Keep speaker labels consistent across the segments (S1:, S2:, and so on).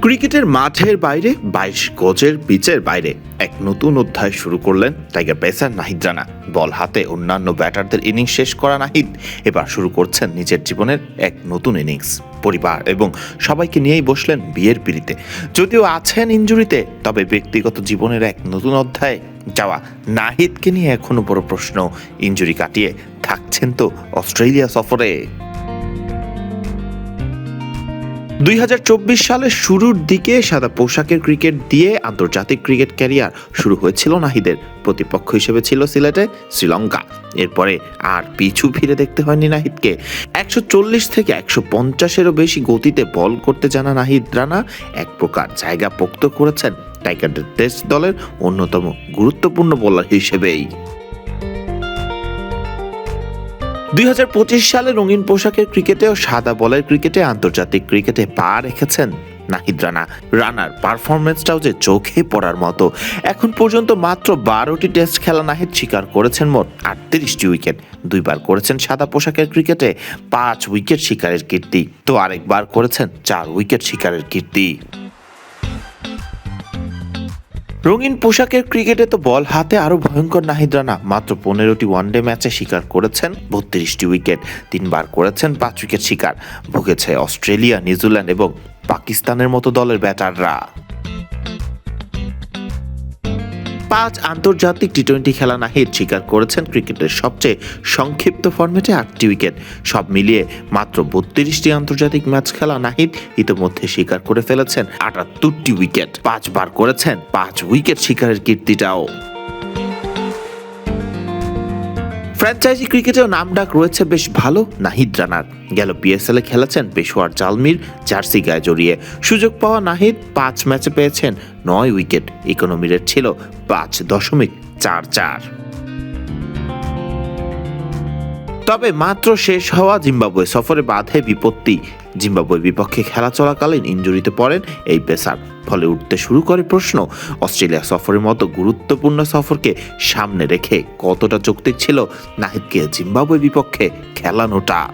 S1: ক্রিকেটের মাঠের বাইরে ২২ গজের পিচের বাইরে এক নতুন অধ্যায় শুরু করলেন টাইগার পেসার নাহিদ রানা। বল হাতে অন্যান্য ব্যাটারদের ইনিংস শেষ করা নাহিদ এবার শুরু করছেন নিজের জীবনের এক নতুন ইনিংস। পরিবার এবং সবাইকে নিয়েই বসলেন বিয়ের পিড়িতে। যদিও আছেন ইনজুরিতে, তবে ব্যক্তিগত জীবনের এক নতুন অধ্যায়ে যাওয়া নাহিদকে নিয়ে এখনো বড় প্রশ্ন, ইনজুরি কাটিয়ে থাকছেন তো অস্ট্রেলিয়া সফরে। ২০২৪ সালের শুরুর দিকে সাদা পোশাকের ক্রিকেট দিয়ে আন্তর্জাতিক ক্রিকেট ক্যারিয়ার শুরু হয়েছিল নাহিদের। প্রতিপক্ষ হিসেবে ছিল সিলেটে শ্রীলঙ্কা। এরপরে আর পিছু ফিরে দেখতে হয়নি নাহিদকে। ১৪০ থেকে ১৫০-এরও বেশি গতিতে বল করতে জানা নাহিদ রানা এক প্রকার জায়গা পোক্ত করেছেন টাইগারদের টেস্ট দলের অন্যতম গুরুত্বপূর্ণ বোলার হিসেবেই। ২০২৫ সালে রঙিন পোশাকের ক্রিকেটে ও সাদা বলের ক্রিকেটে আন্তর্জাতিক ক্রিকেটে পা রেখেছেন নাহিদ রানা। রানার পারফরমেন্সটাও যে চোখে পড়ার মতো। এখন পর্যন্ত মাত্র ১২টি টেস্ট খেলা নাহিদ শিকার করেছেন মোট ৩৮টি উইকেট। দুইবার করেছেন সাদা পোশাকের ক্রিকেটে ৫ উইকেট শিকারের কীর্তি, তো আরেকবার করেছেন ৪ উইকেট শিকারের কীর্তি। রঙিন পোশাকের ক্রিকেটে তো বল হাতে আরো ভয়ঙ্কর নাহিদ রানা। মাত্র ১৫টি ওয়ানডে ম্যাচে শিকার করেছেন ৩২টি উইকেট, ৩বার করেছেন ৫ উইকেট শিকার। ভুগেছে অস্ট্রেলিয়া, নিউজিল্যান্ড এবং পাকিস্তানের মতো দলের ব্যাটাররা। ৫ আন্তর্জাতিক টি-২০ খেলা নাহিদ শিকার করেছেন ক্রিকেটের সবচেয়ে সংক্ষিপ্ত ফরম্যাটে ৮টি উইকেট। সব মিলিয়ে মাত্র ৩২টি আন্তর্জাতিক ম্যাচ খেলা নাহিদ ইতিমধ্যে শিকার করে ফেলেছেন ৭৮টি উইকেট। ৫ বার করেছেন ৫ উইকেট শিকারের কীর্তিটাও। ফ্র্যাঞ্চাইজি ক্রিকেটেও নামডাক রয়েছে বেশ ভালো নাহিদ রানার। গেল পিএসএলে খেলেছেন পেশোয়ার জালমির জার্সি গায়ে জড়িয়ে। সুযোগ পাওয়া নাহিদ ৫ ম্যাচে পেয়েছেন ৯ উইকেট। ইকোনমি রেট ছিল ৫.৪৪। তবে মাত্র শেষ হওয়া জিম্বাবুয়ে সফরে বাধে বিপত্তি। জিম্বাবুয়ের বিপক্ষে খেলা চলাকালীন ইনজুরিতে পড়েন এই পেসার। ফলে উঠতে শুরু করে প্রশ্ন, অস্ট্রেলিয়া সফরের মতো গুরুত্বপূর্ণ সফরকে সামনে রেখে কতটা যৌক্তিক ছিল নাহিদকে জিম্বাবুয়ের বিপক্ষে খেলানোটা।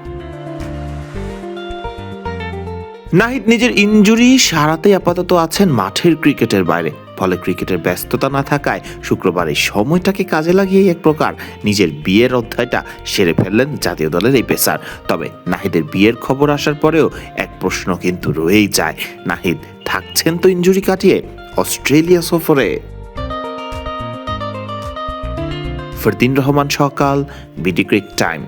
S1: নাহিদ নিজের ইনজুরি সারাতে আপাতত আছেন মাঠের ক্রিকেটের বাইরে। ফলে ক্রিকেটের ব্যস্ততা না থাকায় শুক্রবার এই সময়টাকে কাজে লাগিয়ে এক প্রকার নিজের বিয়ের অধ্যায়টা সেরে ফেললেন জাতীয় দলের এই পেসার। তবে নাহিদের বিয়ের খবর আসার পরেও এক প্রশ্ন কিন্তু রয়েই যায়, নাহিদ থাকছেন তো ইনজুরি কাটিয়ে অস্ট্রেলিয়া সফরে। ফরদিন রহমান সকাল, বিডি ক্রিক টাইম।